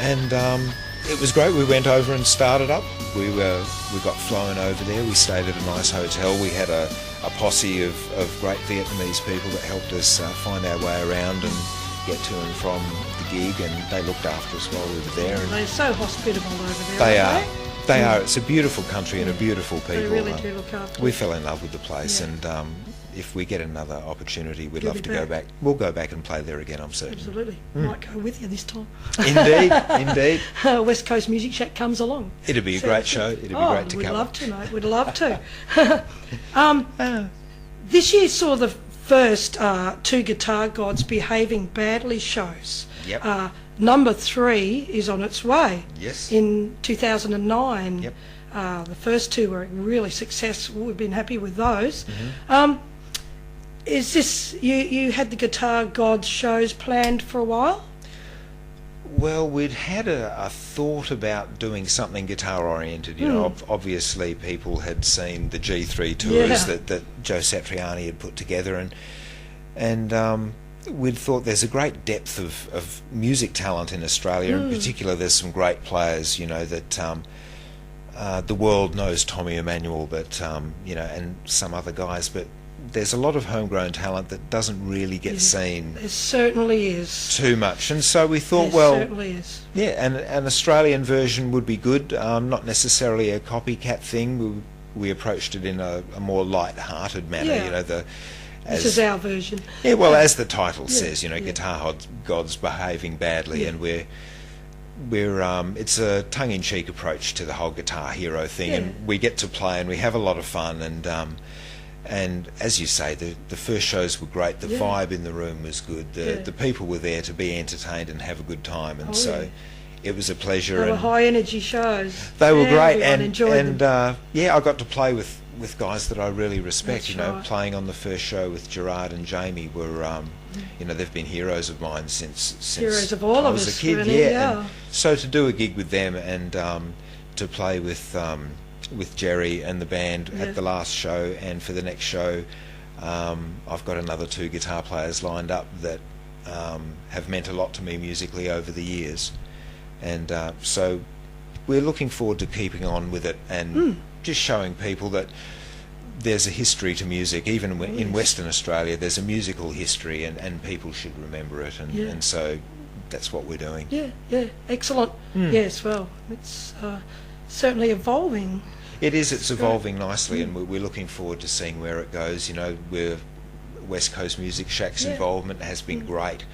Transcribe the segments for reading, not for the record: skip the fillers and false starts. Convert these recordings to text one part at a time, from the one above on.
And it was great. We went over and started up. We got flown over there. We stayed at a nice hotel. We had a posse of great Vietnamese people that helped us find our way around and get to and from the gig, and they looked after us while we were there. And they're so hospitable over there. They are. They are. It's a beautiful country and a beautiful people. They really do look after We us. fell in love with the place, and if we get another opportunity, we'd love to go back. back. We'll go back and play there again, I'm certain. Absolutely. Might go with you this time. Indeed, indeed. West Coast Music Shack comes along. It'd be a great show. It'd be great to we'd come. love to, mate. We'd love to. This year saw the first Two Guitar Gods Behaving Badly shows. Yep. Number 3 is on its way. Yes. In 2009. Yep. The first 2 were really successful. We've been happy with those. Is this, you had the Guitar Gods shows planned for a while? Well, we'd had a thought about doing something guitar oriented. You know, obviously people had seen the G3 tours that Joe Satriani had put together, and we'd thought there's a great depth of music talent in Australia. In particular, there's some great players. You know that the world knows Tommy Emmanuel, but you know, and some other guys, but there's a lot of homegrown talent that doesn't really get seen. There certainly is. Too much, and so we thought, There certainly is. yeah, and an Australian version would be good, not necessarily a copycat thing. We approached it in a more light-hearted manner, you know. This is our version. Yeah, well, as the title says, you know, Guitar Gods Behaving Badly, and we're it's a tongue-in-cheek approach to the whole Guitar Hero thing, and we get to play and we have a lot of fun, and as you say, the first shows were great. The vibe in the room was good. The people were there to be entertained and have a good time, and it was a pleasure. They were high energy shows. They were great, and enjoyed them. I got to play with guys that I really respect. That's you know, right. playing on the first show with Gerard and Jamie were, you know, they've been heroes of mine since Heroes of all I of was us, a kid. really, And so to do a gig with them and to play with Jerry and the band at the last show, and for the next show, I've got another 2 guitar players lined up that have meant a lot to me musically over the years, and so we're looking forward to keeping on with it and just showing people that there's a history to music. Even in Western Australia, there's a musical history, and people should remember it, and so that's what we're doing. Yeah, excellent. Yes, well, it's certainly evolving. It is. It's evolving nicely, and we're looking forward to seeing where it goes. You know, West Coast Music Shack's involvement has been great,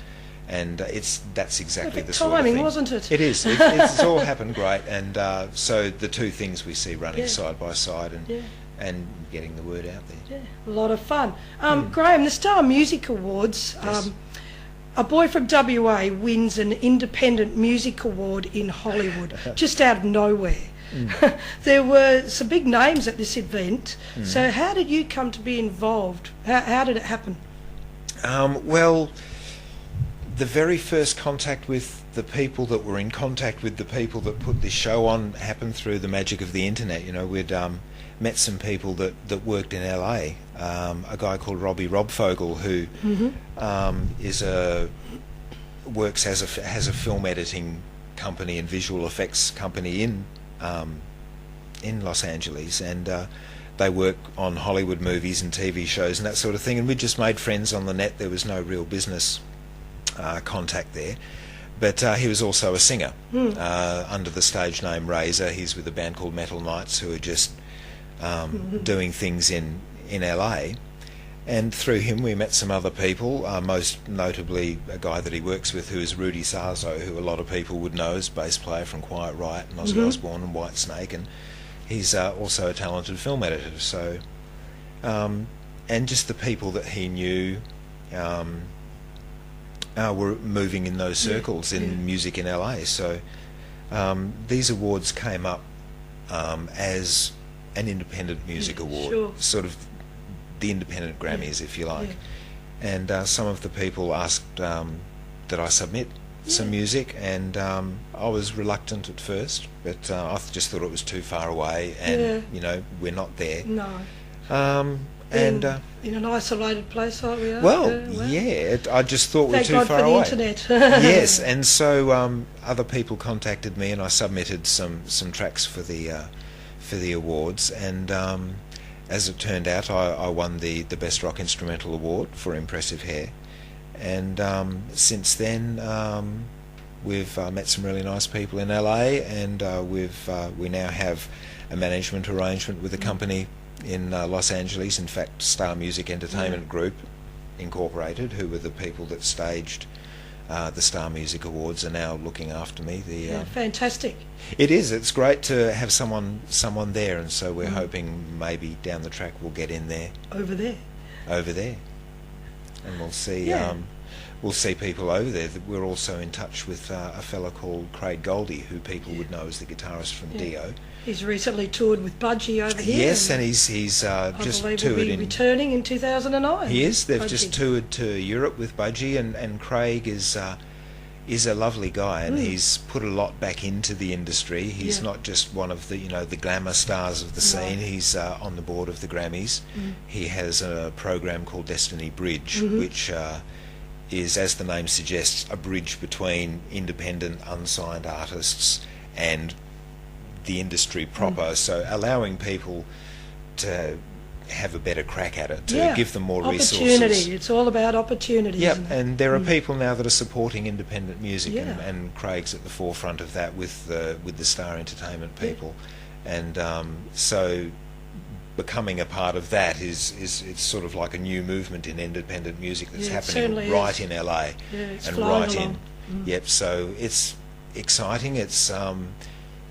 and that's exactly the sort of timing, thing. wasn't it? It is. It's all happened great, and so the 2 things we see running side by side, and getting the word out there. Yeah, a lot of fun. Graham, the Star Music Awards. A boy from WA wins an independent music award in Hollywood, just out of nowhere. There were some big names at this event. So how did you come to be involved? How did it happen? Well, the very first contact with the people that were in contact with the people that put this show on happened through the magic of the internet. You know, we'd met some people that worked in LA. A guy called Robbie Robfogel, who has a film editing company and visual effects company in Los Angeles, and they work on Hollywood movies and TV shows and that sort of thing, and we just made friends on the net. There was no real business contact there, but he was also a singer under the stage name Razor. He's with a band called Metal Knights, who are just doing things in LA, and through him we met some other people, most notably a guy that he works with who is Rudy Sarzo, who a lot of people would know as bass player from Quiet Riot and Ozzy Osbourne and Whitesnake, and he's also a talented film editor. So and just the people that he knew were moving in those circles in music in LA. So these awards came up as an independent music award, sort of the independent Grammys, if you like. And some of the people asked that I submit some music, and I was reluctant at first, but I just thought it was too far away, and you know, we're not there. No. And in an isolated place like we are. I just thought we were Thank too God far for the away. internet. Yes, and so other people contacted me, and I submitted some tracks for the awards, and as it turned out, I won the Best Rock Instrumental Award for Impressive Hair, and since then we've met some really nice people in LA, and we now have a management arrangement with a company in Los Angeles, in fact Star Music Entertainment Group Incorporated, who were the people that staged the Star Music Awards, are now looking after me. Fantastic. It is. It's great to have someone there, and so we're hoping maybe down the track we'll get in there. Over there, and we'll see. Yeah. We'll see people over there. We're also in touch with a fella called Craig Goldie, who people would know as the guitarist from Dio. He's recently toured with Budgie over here. Yes, and he's just toured will be returning in 2009. He is. They've Budgie. just toured to Europe with Budgie, and Craig is a lovely guy, and he's put a lot back into the industry. He's not just one of the the glamour stars of the scene. He's on the board of the Grammys. He has a program called Destiny Bridge, which is, as the name suggests, a bridge between independent, unsigned artists and the industry proper, so allowing people to have a better crack at it, to give them more resources. Opportunity. It's all about opportunity. Yep, isn't it? and there are people now that are supporting independent music, and Craig's at the forefront of that with the Star Entertainment people, and so becoming a part of that is it's sort of like a new movement in independent music that's happening right in LA, and right in. Yep, so it's exciting. It's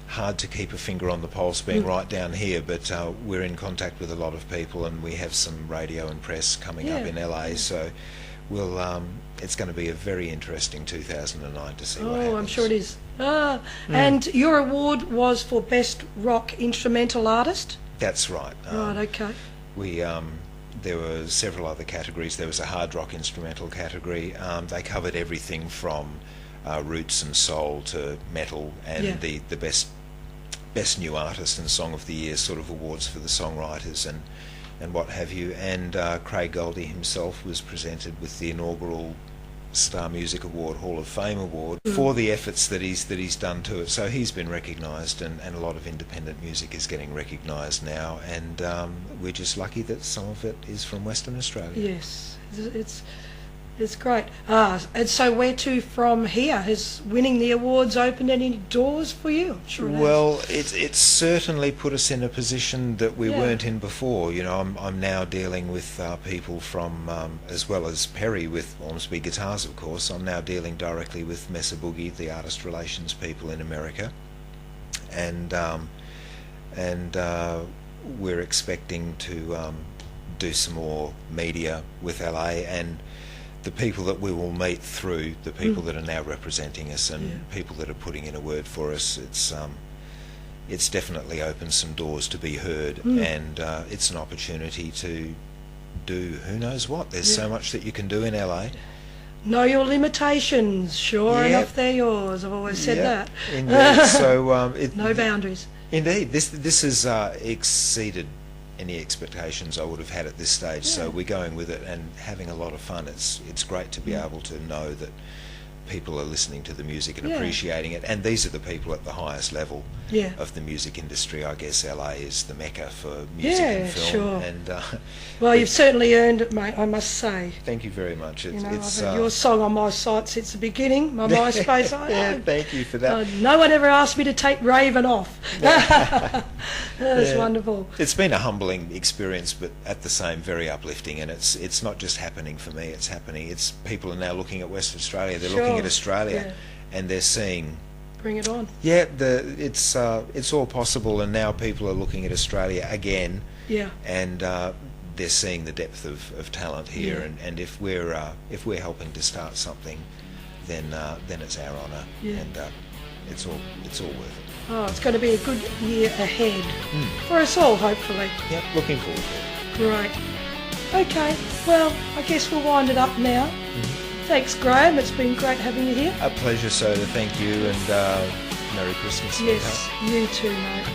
hard to keep a finger on the pulse being right down here, but we're in contact with a lot of people, and we have some radio and press coming up in LA, so we'll it's going to be a very interesting 2009 to see what happens. I'm sure it is. And your award was for Best Rock Instrumental Artist? That's right. Right, okay. We there were several other categories. There was a hard rock instrumental category. They covered everything from roots and soul to metal, and the best new artist and song of the year sort of awards for the songwriters and what have you. And Craig Goldie himself was presented with the inaugural Star Music Award Hall of Fame Award for the efforts that he's done to it. So he's been recognised, and a lot of independent music is getting recognised now, and we're just lucky that some of it is from Western Australia. Yes, it's great. And so where to from here? Has winning the awards opened any doors for you? I'm sure it has. Well, it's certainly put us in a position that we weren't in before. I'm now dealing with people from, as well as Perry with Ormsby Guitars, of course, I'm now dealing directly with Mesa Boogie, the artist relations people in America, and we're expecting to do some more media with LA, and the people that we will meet through the people that are now representing us, and people that are putting in a word for us, it's definitely opened some doors to be heard, and it's an opportunity to do who knows what. There's so much that you can do in LA. Know your limitations. Sure enough, they're yours. I've always said that. Indeed. So no boundaries. Indeed, this has exceeded any expectations I would have had at this stage. So we're going with it and having a lot of fun. It's great to be able to know that people are listening to the music and appreciating it, and these are the people at the highest level of the music industry. I guess LA is the mecca for music and film. Sure. And well, you've certainly earned it, mate, I must say. Thank you very much. I've had your song on my site since the beginning, my MySpace. Thank you for that. No one ever asked me to take Raven off. That's wonderful. It's been a humbling experience, but at the same very uplifting, and it's not just happening for me, it's happening. People are now looking at Western Australia, they're looking at Australia, and they're seeing... Bring it on. Yeah, it's all possible, and now people are looking at Australia again, and they're seeing the depth of talent here, and if we're helping to start something, then it's our honour, and it's all worth it. Oh, it's going to be a good year ahead for us all, hopefully. Yep, looking forward to it. Great. Okay, well, I guess we'll wind it up now. Thanks, Graham. It's been great having you here. A pleasure, Soda. Thank you, and Merry Christmas. Yes, you too, mate.